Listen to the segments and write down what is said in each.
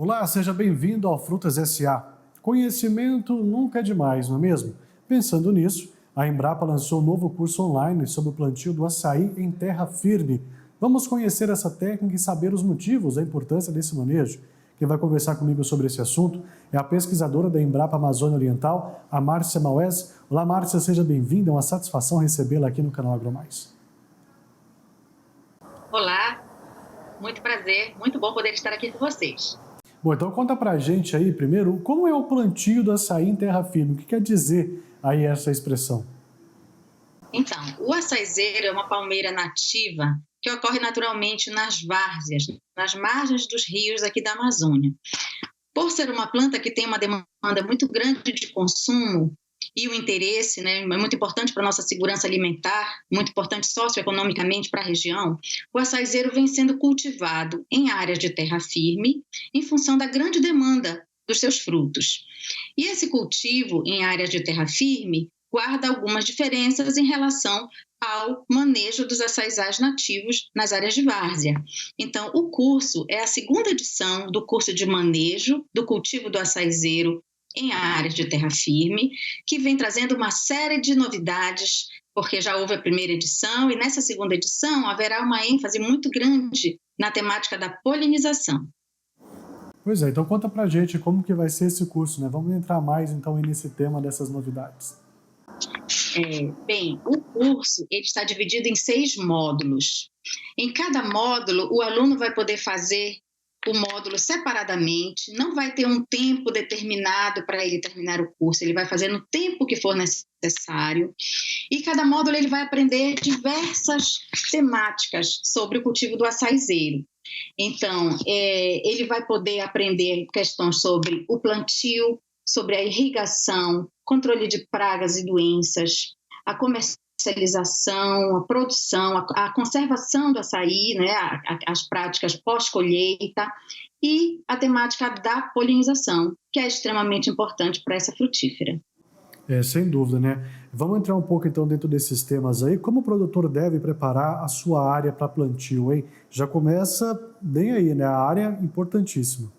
Olá, seja bem-vindo ao Frutas SA. Conhecimento nunca é demais, não é mesmo? Pensando nisso, a Embrapa lançou um novo curso online sobre o plantio do açaí em terra firme. Vamos conhecer essa técnica e saber os motivos da importância desse manejo. Quem vai conversar comigo sobre esse assunto é a pesquisadora da Embrapa Amazônia Oriental, a Márcia Maués. Olá, Márcia, seja bem-vinda. É uma satisfação recebê-la aqui no canal AgroMais. Olá, muito prazer, muito bom poder estar aqui com vocês. Bom, então conta pra gente aí, primeiro, como é o plantio do açaí em terra firme? O que quer dizer aí essa expressão? Então, o açaizeiro é uma palmeira nativa que ocorre naturalmente nas várzeas, nas margens dos rios aqui da Amazônia. Por ser uma planta que tem uma demanda muito grande de consumo e o interesse, é muito importante para a nossa segurança alimentar, muito importante socioeconomicamente para a região, o açaizeiro vem sendo cultivado em áreas de terra firme em função da grande demanda dos seus frutos. E esse cultivo em áreas de terra firme guarda algumas diferenças em relação ao manejo dos açaizais nativos nas áreas de várzea. Então, o curso é a segunda edição do curso de manejo do cultivo do açaizeiro em áreas de terra firme, que vem trazendo uma série de novidades, porque já houve a primeira edição e nessa segunda edição haverá uma ênfase muito grande na temática da polinização. Pois é, então conta pra gente como que vai ser esse curso, né? Vamos entrar mais então aí nesse tema dessas novidades. Bem, o curso ele está dividido em 6 módulos. Em cada módulo, o aluno vai poder fazer o módulo separadamente, não vai ter um tempo determinado para ele terminar o curso, ele vai fazer no tempo que for necessário. E cada módulo ele vai aprender diversas temáticas sobre o cultivo do açaizeiro. Então, ele vai poder aprender questões sobre o plantio, sobre a irrigação, controle de pragas e doenças, a comercialização, a produção, a conservação do açaí, as práticas pós-colheita e a temática da polinização, que é extremamente importante para essa frutífera. Sem dúvida, né? Vamos entrar um pouco então dentro desses temas aí. Como o produtor deve preparar a sua área para plantio, hein? Já começa bem aí, né? A área é importantíssima.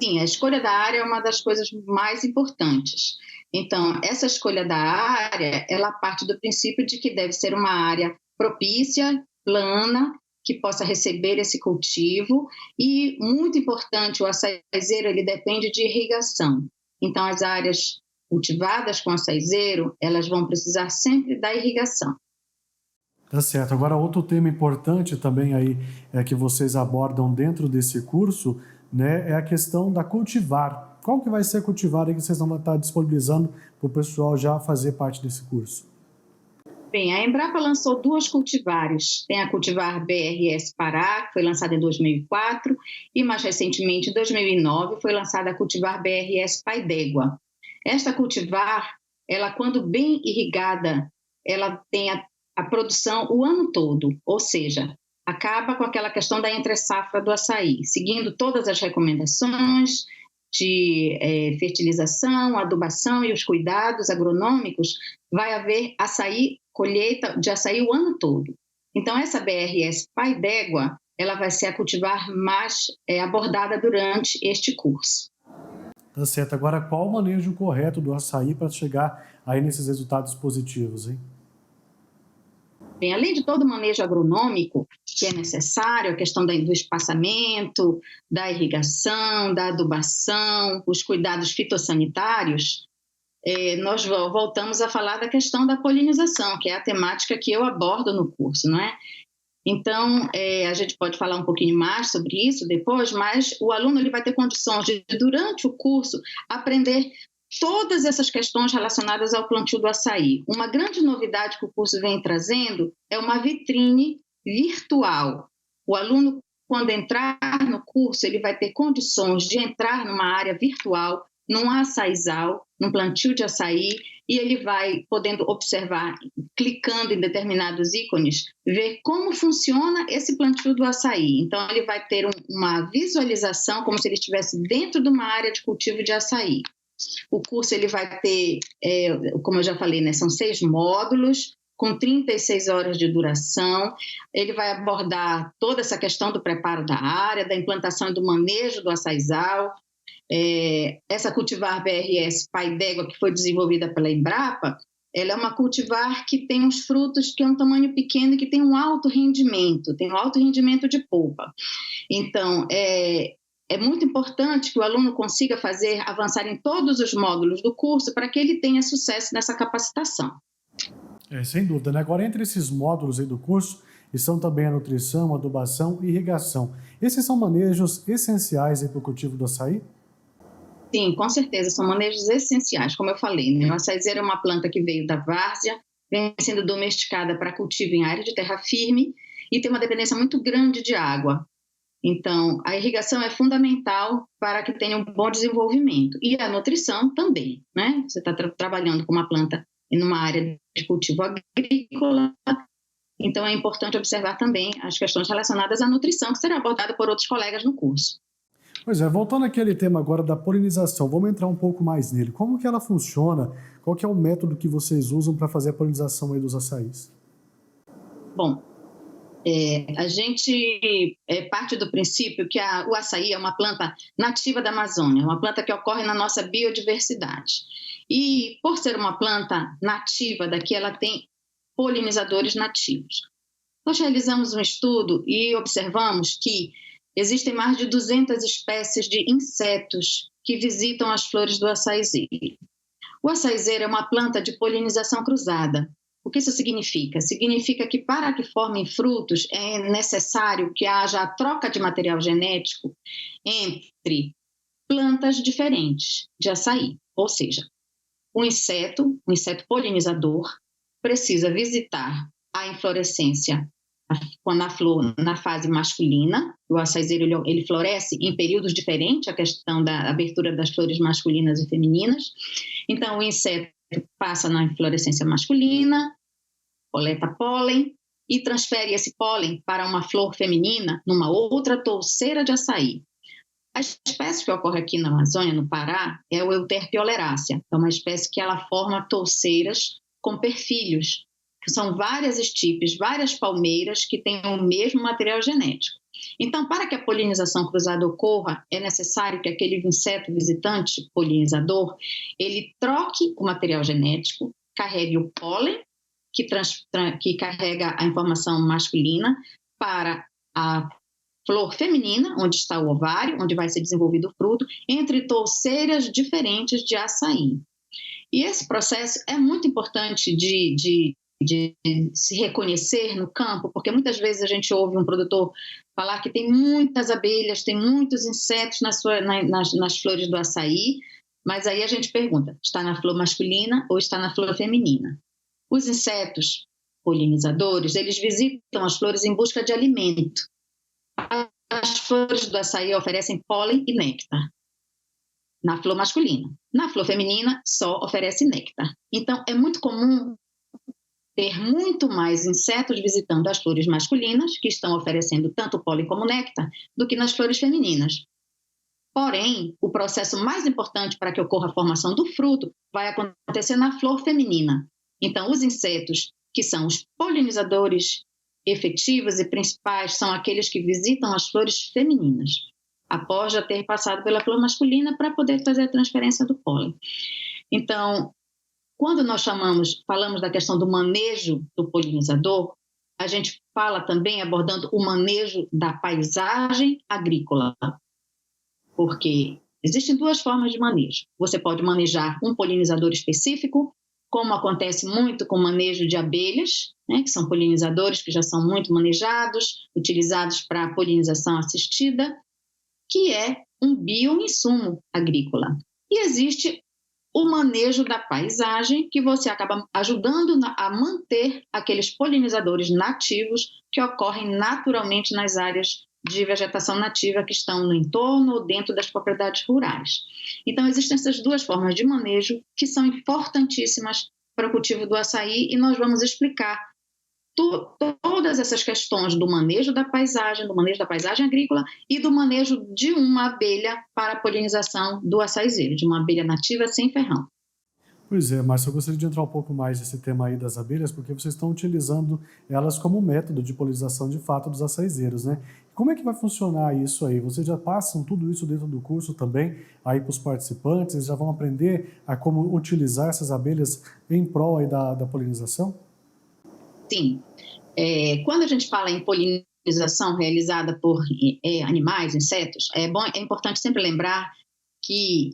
Sim, a escolha da área é uma das coisas mais importantes. Então, essa escolha da área, ela parte do princípio de que deve ser uma área propícia, plana, que possa receber esse cultivo e, muito importante, o açaizeiro, ele depende de irrigação. Então, as áreas cultivadas com açaizeiro, elas vão precisar sempre da irrigação. Tá certo. Agora, outro tema importante também aí que vocês abordam dentro desse curso, né, é a questão da cultivar. Qual que vai ser a cultivar aí que vocês vão estar disponibilizando para o pessoal já fazer parte desse curso? Bem, a Embrapa lançou 2 cultivares. Tem a cultivar BRS Pará, que foi lançada em 2004, e mais recentemente, em 2009, foi lançada a cultivar BRS Pai d'Égua. Esta cultivar, ela quando bem irrigada, ela tem a produção o ano todo, ou seja, acaba com aquela questão da entre-safra do açaí, seguindo todas as recomendações de fertilização, adubação e os cuidados agronômicos, vai haver colheita de açaí o ano todo. Então, essa BRS Pai d'Égua, ela vai ser a cultivar mais abordada durante este curso. Tá certo. Agora, qual o manejo correto do açaí para chegar aí nesses resultados positivos, hein? Bem, além de todo o manejo agronômico que é necessário, a questão do espaçamento, da irrigação, da adubação, os cuidados fitossanitários, nós voltamos a falar da questão da polinização, que é a temática que eu abordo no curso, não é? Então, a gente pode falar um pouquinho mais sobre isso depois, mas o aluno ele vai ter condições de, durante o curso, aprender todas essas questões relacionadas ao plantio do açaí. Uma grande novidade que o curso vem trazendo é uma vitrine virtual. O aluno, quando entrar no curso, ele vai ter condições de entrar numa área virtual, num açaizal, num plantio de açaí, e ele vai podendo observar, clicando em determinados ícones, ver como funciona esse plantio do açaí. Então, ele vai ter uma visualização como se ele estivesse dentro de uma área de cultivo de açaí. O curso ele vai ter, como eu já falei, são 6 módulos, com 36 horas de duração. Ele vai abordar toda essa questão do preparo da área, da implantação e do manejo do açaizal. Essa cultivar BRS Pai d'Égua, que foi desenvolvida pela Embrapa, ela é uma cultivar que tem uns frutos que é um tamanho pequeno e que tem um alto rendimento, de polpa. Então, é muito importante que o aluno consiga avançar em todos os módulos do curso para que ele tenha sucesso nessa capacitação. Sem dúvida, né? Agora, entre esses módulos aí do curso, estão também a nutrição, adubação e irrigação. Esses são manejos essenciais para o cultivo do açaí? Sim, com certeza, são manejos essenciais, como eu falei, né? O açaizeiro é uma planta que veio da várzea, vem sendo domesticada para cultivo em área de terra firme e tem uma dependência muito grande de água. Então, a irrigação é fundamental para que tenha um bom desenvolvimento. E a nutrição também, né? Você está trabalhando com uma planta em uma área de cultivo agrícola, então é importante observar também as questões relacionadas à nutrição, que será abordada por outros colegas no curso. Pois é, voltando àquele tema agora da polinização, vamos entrar um pouco mais nele. Como que ela funciona? Qual que é o método que vocês usam para fazer a polinização aí dos açaís? Bom, a gente parte do princípio que o açaí é uma planta nativa da Amazônia, uma planta que ocorre na nossa biodiversidade. E, por ser uma planta nativa daqui, ela tem polinizadores nativos. Nós realizamos um estudo e observamos que existem mais de 200 espécies de insetos que visitam as flores do açaizeiro. O açaizeiro é uma planta de polinização cruzada. O que isso significa? Significa que para que formem frutos é necessário que haja a troca de material genético entre plantas diferentes de açaí. Ou seja, um inseto polinizador precisa visitar a inflorescência quando a flor na fase masculina. O açaizeiro ele floresce em períodos diferentes, a questão da abertura das flores masculinas e femininas. Então, o inseto passa na inflorescência masculina, coleta pólen e transfere esse pólen para uma flor feminina numa outra touceira de açaí. A espécie que ocorre aqui na Amazônia, no Pará, é o Euterpe oleracea. É uma espécie que ela forma touceiras com perfilhos, que são várias estipes, várias palmeiras que têm o mesmo material genético. Então, para que a polinização cruzada ocorra, é necessário que aquele inseto visitante polinizador, ele troque o material genético, carregue o pólen, que carrega a informação masculina, para a flor feminina, onde está o ovário, onde vai ser desenvolvido o fruto, entre touceiras diferentes de açaí. E esse processo é muito importante de se reconhecer no campo, porque muitas vezes a gente ouve um produtor falar que tem muitas abelhas, tem muitos insetos nas flores do açaí, mas aí a gente pergunta, está na flor masculina ou está na flor feminina? Os insetos polinizadores, eles visitam as flores em busca de alimento. As flores do açaí oferecem pólen e néctar na flor masculina. Na flor feminina, só oferece néctar. Então, é muito comum ter muito mais insetos visitando as flores masculinas, que estão oferecendo tanto pólen como néctar, do que nas flores femininas. Porém, o processo mais importante para que ocorra a formação do fruto vai acontecer na flor feminina. Então, os insetos que são os polinizadores efetivos e principais são aqueles que visitam as flores femininas, após já ter passado pela flor masculina para poder fazer a transferência do pólen. Então, quando nós falamos da questão do manejo do polinizador, a gente fala também abordando o manejo da paisagem agrícola, porque existem duas formas de manejo. Você pode manejar um polinizador específico, como acontece muito com o manejo de abelhas, né, que são polinizadores que já são muito manejados, utilizados para polinização assistida, que é um bioinsumo agrícola. E existe o manejo da paisagem, que você acaba ajudando a manter aqueles polinizadores nativos que ocorrem naturalmente nas áreas de vegetação nativa que estão no entorno ou dentro das propriedades rurais. Então, existem essas duas formas de manejo que são importantíssimas para o cultivo do açaí e nós vamos explicar todas essas questões do manejo da paisagem agrícola e do manejo de uma abelha para a polinização do açaizeiro, de uma abelha nativa sem ferrão. Pois é, Márcio, eu gostaria de entrar um pouco mais nesse tema aí das abelhas, porque vocês estão utilizando elas como método de polinização de fato dos açaizeiros, né? Como é que vai funcionar isso aí? Vocês já passam tudo isso dentro do curso também aí para os participantes? Eles já vão aprender a como utilizar essas abelhas em prol aí da polinização? Sim. Quando a gente fala em polinização realizada por animais, insetos, é importante sempre lembrar que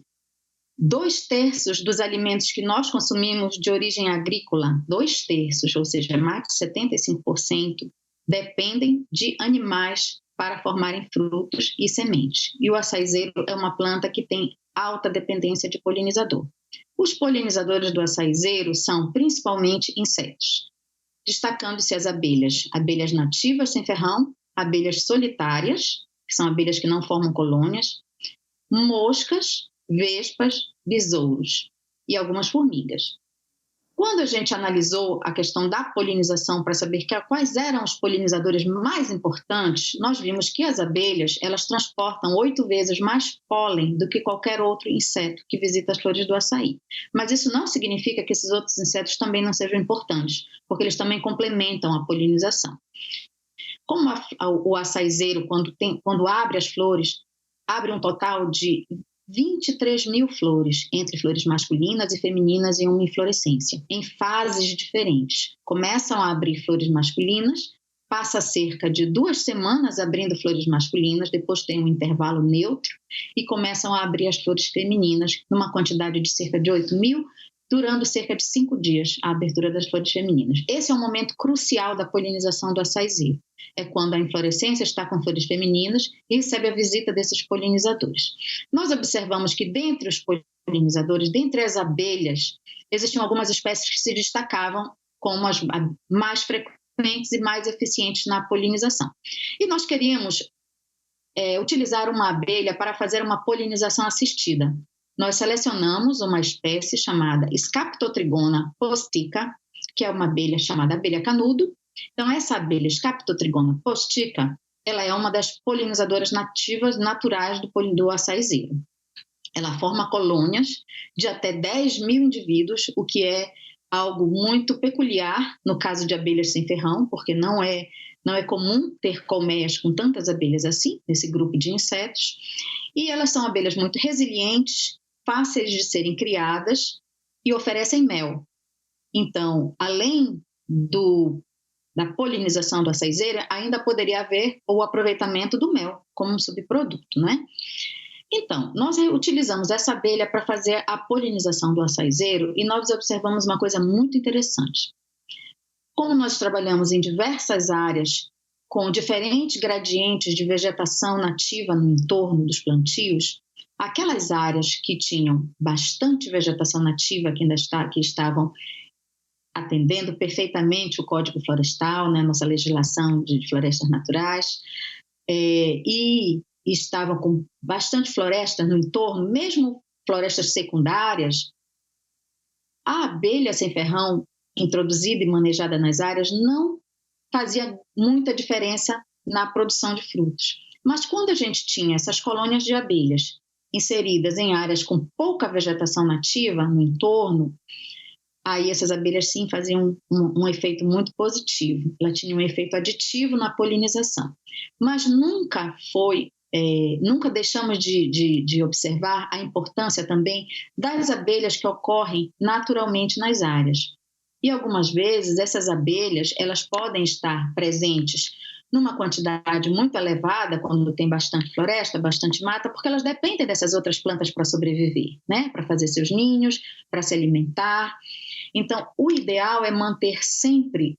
2/3 dos alimentos que nós consumimos de origem agrícola, 2/3, ou seja, mais de 75%, dependem de animais para formarem frutos e sementes. E o açaizeiro é uma planta que tem alta dependência de polinizador. Os polinizadores do açaizeiro são principalmente insetos, destacando-se as abelhas nativas sem ferrão, abelhas solitárias, que são abelhas que não formam colônias, moscas, vespas, besouros e algumas formigas. Quando a gente analisou a questão da polinização para saber quais eram os polinizadores mais importantes, nós vimos que as abelhas, elas transportam 8 vezes mais pólen do que qualquer outro inseto que visita as flores do açaí. Mas isso não significa que esses outros insetos também não sejam importantes, porque eles também complementam a polinização. Como o açaizeiro, quando abre as flores, abre um total de 23 mil flores, entre flores masculinas e femininas em uma inflorescência, em fases diferentes. Começam a abrir flores masculinas, passa cerca de 2 semanas abrindo flores masculinas, depois tem um intervalo neutro e começam a abrir as flores femininas numa quantidade de cerca de 8 mil, durando cerca de 5 dias a abertura das flores femininas. Esse é um momento crucial da polinização do açaizeiro. É quando a inflorescência está com flores femininas e recebe a visita desses polinizadores. Nós observamos que dentre os polinizadores, dentre as abelhas, existiam algumas espécies que se destacavam como as mais frequentes e mais eficientes na polinização. E nós queríamos utilizar uma abelha para fazer uma polinização assistida. Nós selecionamos uma espécie chamada Scaptotrigona postica, que é uma abelha chamada abelha canudo. Então, essa abelha Scaptotrigona postica, ela é uma das polinizadoras nativas naturais do açaizeiro. Ela forma colônias de até 10 mil indivíduos, o que é algo muito peculiar no caso de abelhas sem ferrão, porque não é comum ter colmeias com tantas abelhas assim, nesse grupo de insetos. E elas são abelhas muito resilientes, fáceis de serem criadas e oferecem mel. Então, além da polinização do açaizeiro, ainda poderia haver o aproveitamento do mel como um subproduto, né? Então, nós utilizamos essa abelha para fazer a polinização do açaizeiro e nós observamos uma coisa muito interessante. Como nós trabalhamos em diversas áreas com diferentes gradientes de vegetação nativa no entorno dos plantios, aquelas áreas que tinham bastante vegetação nativa, que estavam atendendo perfeitamente o Código Florestal, né, nossa legislação de florestas naturais, e estavam com bastante floresta no entorno, mesmo florestas secundárias, a abelha sem ferrão introduzida e manejada nas áreas não fazia muita diferença na produção de frutos. Mas quando a gente tinha essas colônias de abelhas inseridas em áreas com pouca vegetação nativa no entorno, aí essas abelhas sim faziam um efeito muito positivo. Ela tinha um efeito aditivo na polinização. Mas nunca deixamos de observar a importância também das abelhas que ocorrem naturalmente nas áreas. E algumas vezes essas abelhas, elas podem estar presentes numa quantidade muito elevada, quando tem bastante floresta, bastante mata, porque elas dependem dessas outras plantas para sobreviver, né? Para fazer seus ninhos, para se alimentar. Então, o ideal é manter sempre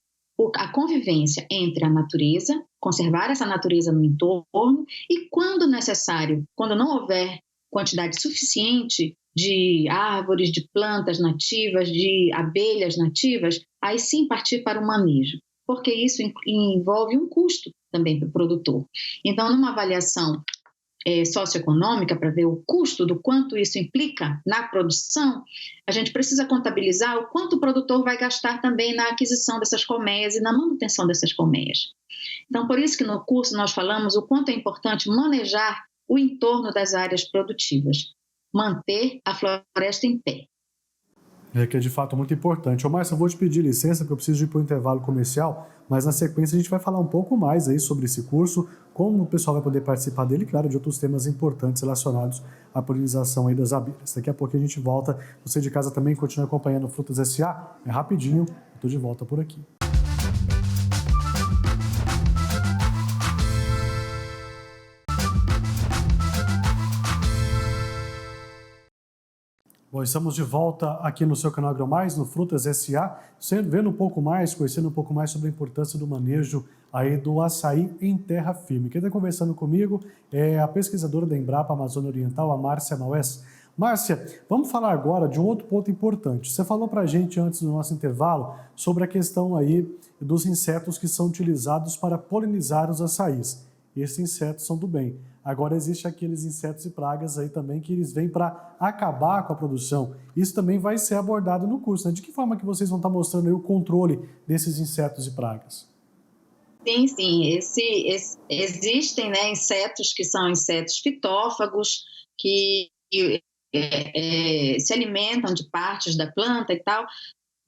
a convivência entre a natureza, conservar essa natureza no entorno e, quando necessário, quando não houver quantidade suficiente de árvores, de plantas nativas, de abelhas nativas, aí sim partir para o manejo, porque isso envolve um custo também para o produtor. Então, numa avaliação socioeconômica, para ver o custo do quanto isso implica na produção, a gente precisa contabilizar o quanto o produtor vai gastar também na aquisição dessas colmeias e na manutenção dessas colmeias. Então, por isso que no curso nós falamos o quanto é importante manejar o entorno das áreas produtivas, manter a floresta em pé. É que é de fato muito importante. Ô, Márcio, eu vou te pedir licença, porque eu preciso ir para o intervalo comercial, mas na sequência a gente vai falar um pouco mais aí sobre esse curso, como o pessoal vai poder participar dele, e, claro, de outros temas importantes relacionados à polinização aí das abelhas. Daqui a pouco a gente volta. Você de casa também continua acompanhando Frutas S.A. É rapidinho, eu estou de volta por aqui. Bom, estamos de volta aqui no seu canal AgroMais, no Frutas S.A., vendo um pouco mais, conhecendo um pouco mais sobre a importância do manejo aí do açaí em terra firme. Quem está conversando comigo é a pesquisadora da Embrapa Amazônia Oriental, a Márcia Maués. Márcia, vamos falar agora de um outro ponto importante. Você falou para a gente antes do nosso intervalo sobre a questão aí dos insetos que são utilizados para polinizar os açaís. E esses insetos são do bem. Agora existem aqueles insetos e pragas aí também que eles vêm para acabar com a produção. Isso também vai ser abordado no curso, né? De que forma que vocês vão estar mostrando aí o controle desses insetos e pragas? Sim. Existem, né, insetos que são insetos fitófagos, que se alimentam de partes da planta e tal,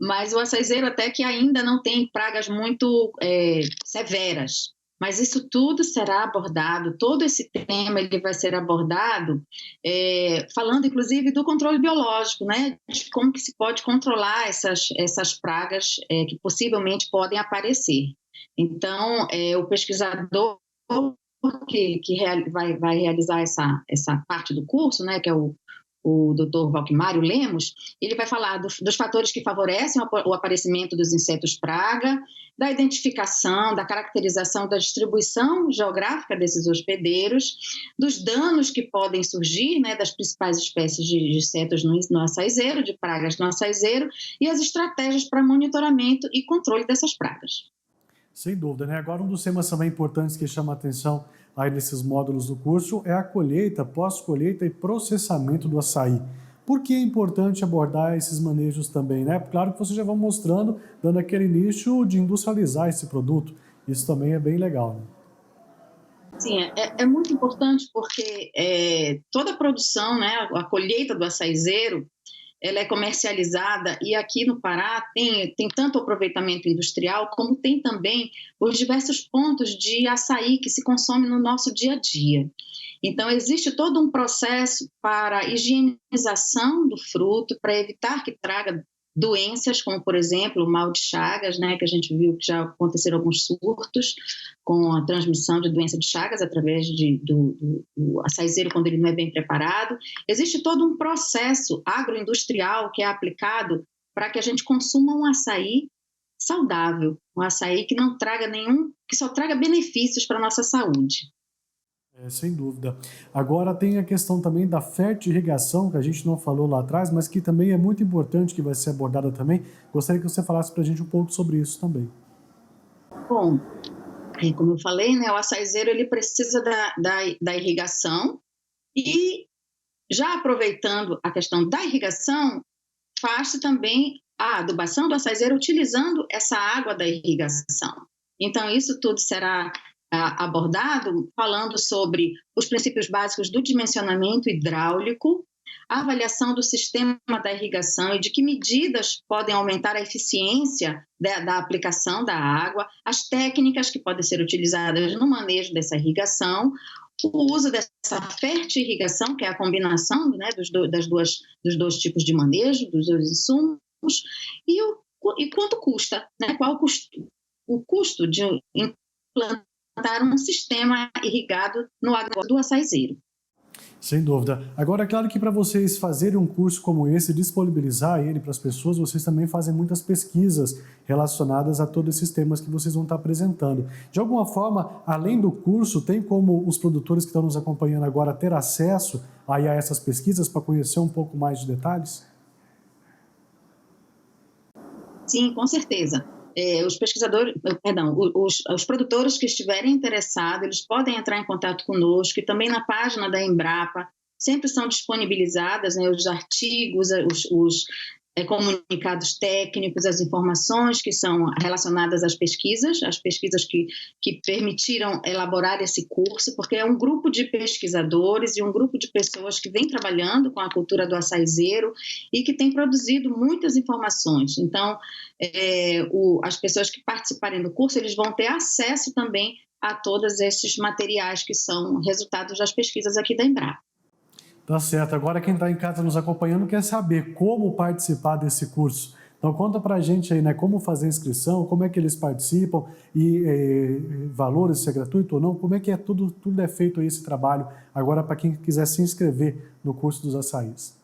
mas o açaizeiro até que ainda não tem pragas muito severas. Mas isso tudo será abordado, todo esse tema ele vai ser abordado, falando inclusive do controle biológico, né? De como que se pode controlar essas pragas que possivelmente podem aparecer. Então, o pesquisador que vai realizar essa parte do curso, né, que é o Dr. Valquimário Lemos, ele vai falar dos fatores que favorecem o aparecimento dos insetos praga, da identificação, da caracterização, da distribuição geográfica desses hospedeiros, dos danos que podem surgir, né, das principais espécies de insetos no açaizeiro, de pragas no açaizeiro, e as estratégias para monitoramento e controle dessas pragas. Sem dúvida, né? Agora, um dos temas também importantes que chama a atenção aí nesses módulos do curso é a colheita, pós-colheita e processamento do açaí. Por que é importante abordar esses manejos também, né? Claro que vocês já vão mostrando, dando aquele nicho de industrializar esse produto. Isso também é bem legal, né? Sim, é muito importante porque toda a produção, né, a colheita do açaizeiro, ela é comercializada e aqui no Pará tem tanto aproveitamento industrial como tem também os diversos pontos de açaí que se consome no nosso dia a dia. Então, existe todo um processo para a higienização do fruto, para evitar que traga doenças, como, por exemplo, o mal de Chagas, né, que a gente viu que já aconteceram alguns surtos com a transmissão de doença de Chagas através do açaizeiro quando ele não é bem preparado. Existe todo um processo agroindustrial que é aplicado para que a gente consuma um açaí saudável, um açaí que não traga que só traga benefícios para a nossa saúde. Sem dúvida. Agora tem a questão também da fertirrigação, que a gente não falou lá atrás, mas que também é muito importante, que vai ser abordada também. Gostaria que você falasse para a gente um pouco sobre isso também. Bom, como eu falei, né, o açaizeiro ele precisa da irrigação e, já aproveitando a questão da irrigação, faz-se também a adubação do açaizeiro utilizando essa água da irrigação. Então, isso tudo será abordado falando sobre os princípios básicos do dimensionamento hidráulico, a avaliação do sistema da irrigação e de que medidas podem aumentar a eficiência da aplicação da água, as técnicas que podem ser utilizadas no manejo dessa irrigação, o uso dessa fertirrigação, que é a combinação, né, dos dois tipos de manejo, dos dois insumos, e quanto custa, né, qual o custo de implantar um sistema irrigado no agro do açaizeiro. Sem dúvida. Agora, é claro que para vocês fazerem um curso como esse, disponibilizar ele para as pessoas, vocês também fazem muitas pesquisas relacionadas a todos esses temas que vocês vão estar apresentando. De alguma forma, além do curso, tem como os produtores que estão nos acompanhando agora ter acesso aí a essas pesquisas para conhecer um pouco mais de detalhes? Sim, com certeza. Os produtores que estiverem interessados, eles podem entrar em contato conosco e também na página da Embrapa sempre são disponibilizadas, né, os artigos, comunicados técnicos, as informações que são relacionadas às pesquisas, as pesquisas que permitiram elaborar esse curso, porque é um grupo de pesquisadores e um grupo de pessoas que vem trabalhando com a cultura do açaizeiro e que tem produzido muitas informações. Então, as pessoas que participarem do curso, eles vão ter acesso também a todos esses materiais que são resultados das pesquisas aqui da Embrapa. Tá certo. Agora quem está em casa nos acompanhando quer saber como participar desse curso. Então conta pra gente aí, né, como fazer a inscrição, como é que eles participam e valores, se é gratuito ou não, como é que tudo é feito aí esse trabalho agora para quem quiser se inscrever no curso dos açaís.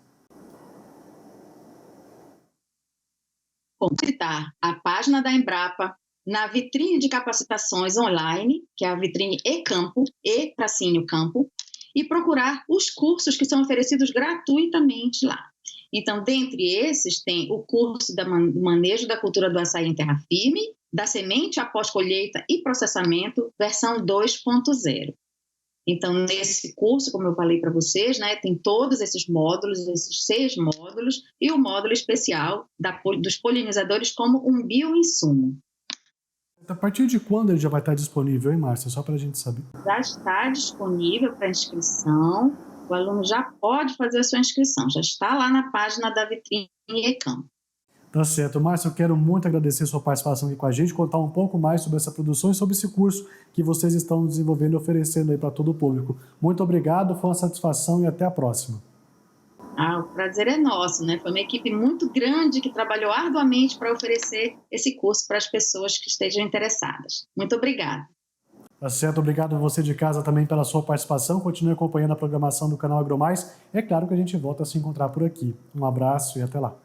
Bom, visitar a página da Embrapa na vitrine de capacitações online, que é a vitrine e-campo, e-campo, e procurar os cursos que são oferecidos gratuitamente lá. Então, dentre esses, tem o curso do manejo da cultura do açaí em terra firme, da semente após colheita e processamento, versão 2.0. Então, nesse curso, como eu falei para vocês, né, tem todos esses módulos, esses 6 módulos, e o módulo especial dos polinizadores como um bioinsumo. A partir de quando ele já vai estar disponível, hein, Márcia? Só para a gente saber. Já está disponível para inscrição, o aluno já pode fazer a sua inscrição, já está lá na página da vitrine e-campo. Tá certo. Márcia, eu quero muito agradecer a sua participação aqui com a gente, contar um pouco mais sobre essa produção e sobre esse curso que vocês estão desenvolvendo e oferecendo aí para todo o público. Muito obrigado, foi uma satisfação e até a próxima. O prazer é nosso, né? Foi uma equipe muito grande que trabalhou arduamente para oferecer esse curso para as pessoas que estejam interessadas. Muito obrigada. Tá certo, obrigado a você de casa também pela sua participação. Continue acompanhando a programação do canal AgroMais. É claro que a gente volta a se encontrar por aqui. Um abraço e até lá.